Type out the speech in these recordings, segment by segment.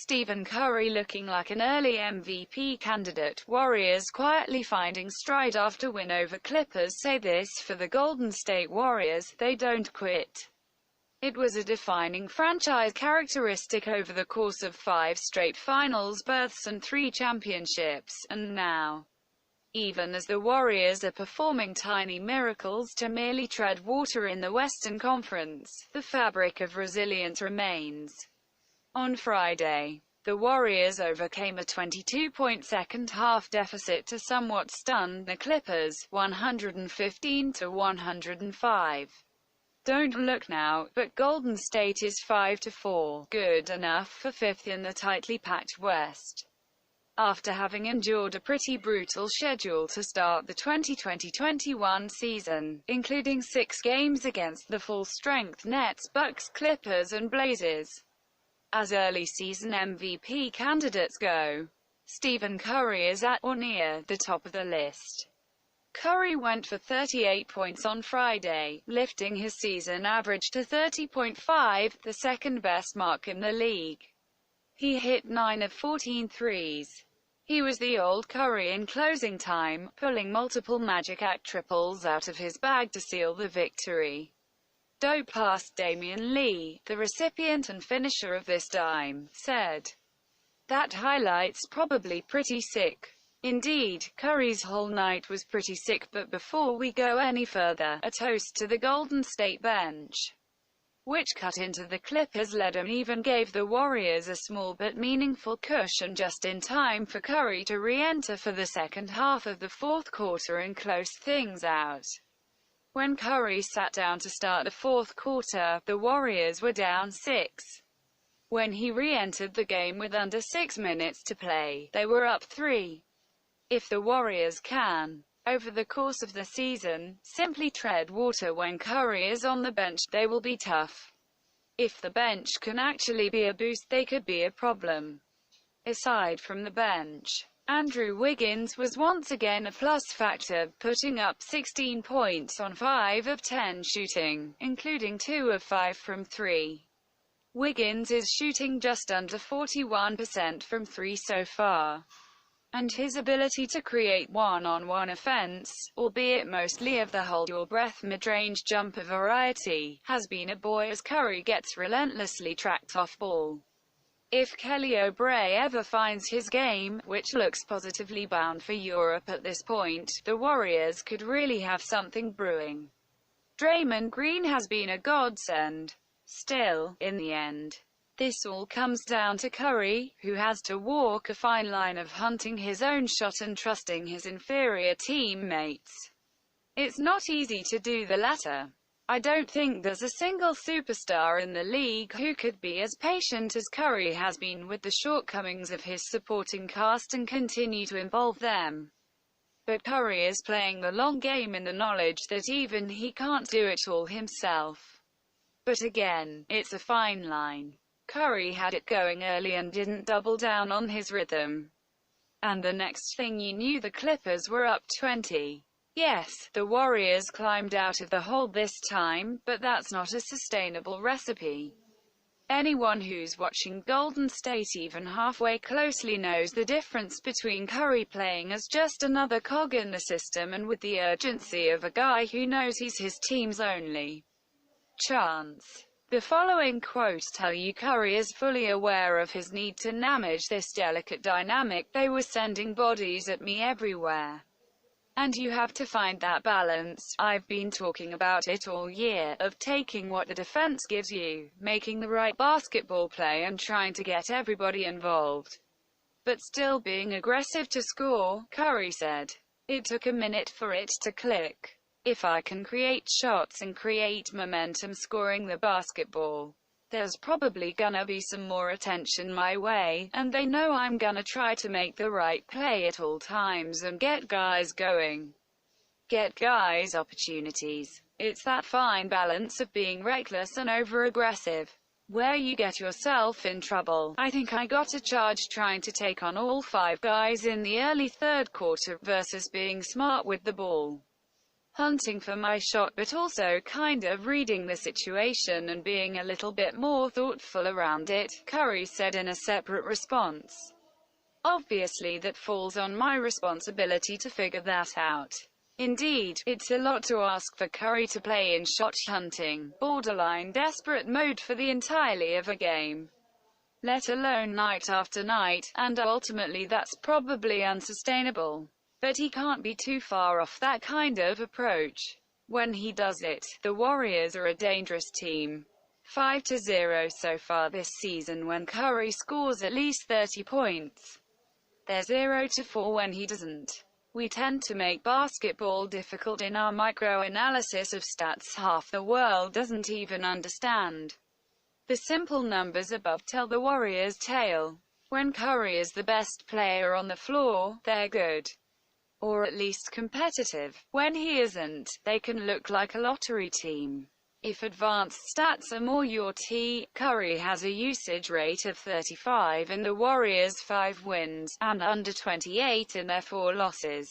Stephen Curry looking like an early MVP candidate. Warriors quietly finding stride after win over Clippers. Say this for the Golden State Warriors: they don't quit. It was a defining franchise characteristic over the course of 5 straight finals berths and 3 championships, and now, even as the Warriors are performing tiny miracles to merely tread water in the Western Conference, the fabric of resilience remains. On Friday, the Warriors overcame a 22-point second-half deficit to somewhat stun the Clippers, 115-105. Don't look now, but Golden State is 5-4, good enough for 5th in the tightly packed West. After having endured a pretty brutal schedule to start the 2020-21 season, including 6 games against the full-strength Nets, Bucks, Clippers and Blazers. As early season MVP candidates go, Stephen Curry is at or near the top of the list. Curry went for 38 points on Friday, lifting his season average to 30.5, the second-best mark in the league. He hit 9 of 14 threes. He was the old Curry in closing time, pulling multiple Magic Act triples out of his bag to seal the victory. Dope pass. Damian Lee, the recipient and finisher of this dime, said, "That highlight's probably pretty sick." Indeed, Curry's whole night was pretty sick, but before we go any further, a toast to the Golden State bench, which cut into the Clippers' lead and even gave the Warriors a small but meaningful cushion just in time for Curry to re-enter for the second half of the fourth quarter and close things out. When Curry sat down to start the fourth quarter, the Warriors were down 6. When he re-entered the game with under 6 minutes to play, they were up 3. If the Warriors can, over the course of the season, simply tread water when Curry is on the bench, they will be tough. If the bench can actually be a boost, they could be a problem. Aside from the bench, Andrew Wiggins was once again a plus factor, putting up 16 points on 5 of 10 shooting, including 2 of 5 from 3. Wiggins is shooting just under 41% from 3 so far, and his ability to create one-on-one offense, albeit mostly of the hold-your-breath mid-range jumper variety, has been a boy as Curry gets relentlessly tracked off ball. If Kelly Oubre ever finds his game, which looks positively bound for Europe at this point, the Warriors could really have something brewing. Draymond Green has been a godsend. Still, in the end, this all comes down to Curry, who has to walk a fine line of hunting his own shot and trusting his inferior teammates. It's not easy to do the latter. I don't think there's a single superstar in the league who could be as patient as Curry has been with the shortcomings of his supporting cast and continue to involve them. But Curry is playing the long game in the knowledge that even he can't do it all himself. But again, it's a fine line. Curry had it going early and didn't double down on his rhythm. And the next thing you knew, the Clippers were up 20. Yes, the Warriors climbed out of the hole this time, but that's not a sustainable recipe. Anyone who's watching Golden State even halfway closely knows the difference between Curry playing as just another cog in the system and with the urgency of a guy who knows he's his team's only chance. The following quote tell you Curry is fully aware of his need to manage this delicate dynamic. "They were sending bodies at me everywhere. And you have to find that balance, I've been talking about it all year, of taking what the defense gives you, making the right basketball play and trying to get everybody involved, but still being aggressive to score," Curry said. "It took a minute for it to click. If I can create shots and create momentum scoring the basketball, there's probably gonna be some more attention my way, and they know I'm gonna try to make the right play at all times and get guys going. Get guys opportunities. It's that fine balance of being reckless and over-aggressive, where you get yourself in trouble. I think I got a charge trying to take on all 5 guys in the early third quarter, versus being smart with the ball. hunting for my shot but also kind of reading the situation and being a little bit more thoughtful around it," Curry said in a separate response. "Obviously that falls on my responsibility to figure that out. Indeed, it's a lot to ask for Curry to play in shot hunting, borderline desperate mode for the entirety of a game, let alone night after night, and ultimately that's probably unsustainable. But he can't be too far off that kind of approach. When he does it, the Warriors are a dangerous team. 5-0 so far this season when Curry scores at least 30 points. They're 0-4 when he doesn't. We tend to make basketball difficult in our micro-analysis of stats half the world doesn't even understand. The simple numbers above tell the Warriors' tale. When Curry is the best player on the floor, they're good. Or at least competitive. When he isn't, they can look like a lottery team. If advanced stats are more your tea, Curry has a usage rate of 35 in the Warriors' 5 wins, and under 28 in their 4 losses.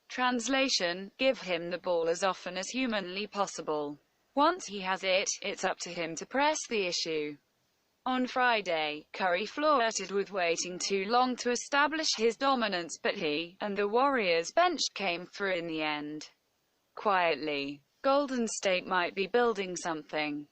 Translation: give him the ball as often as humanly possible. Once he has it, it's up to him to press the issue. On Friday, Curry flirted with waiting too long to establish his dominance, but he and the Warriors bench came through in the end. Quietly. Golden State might be building something.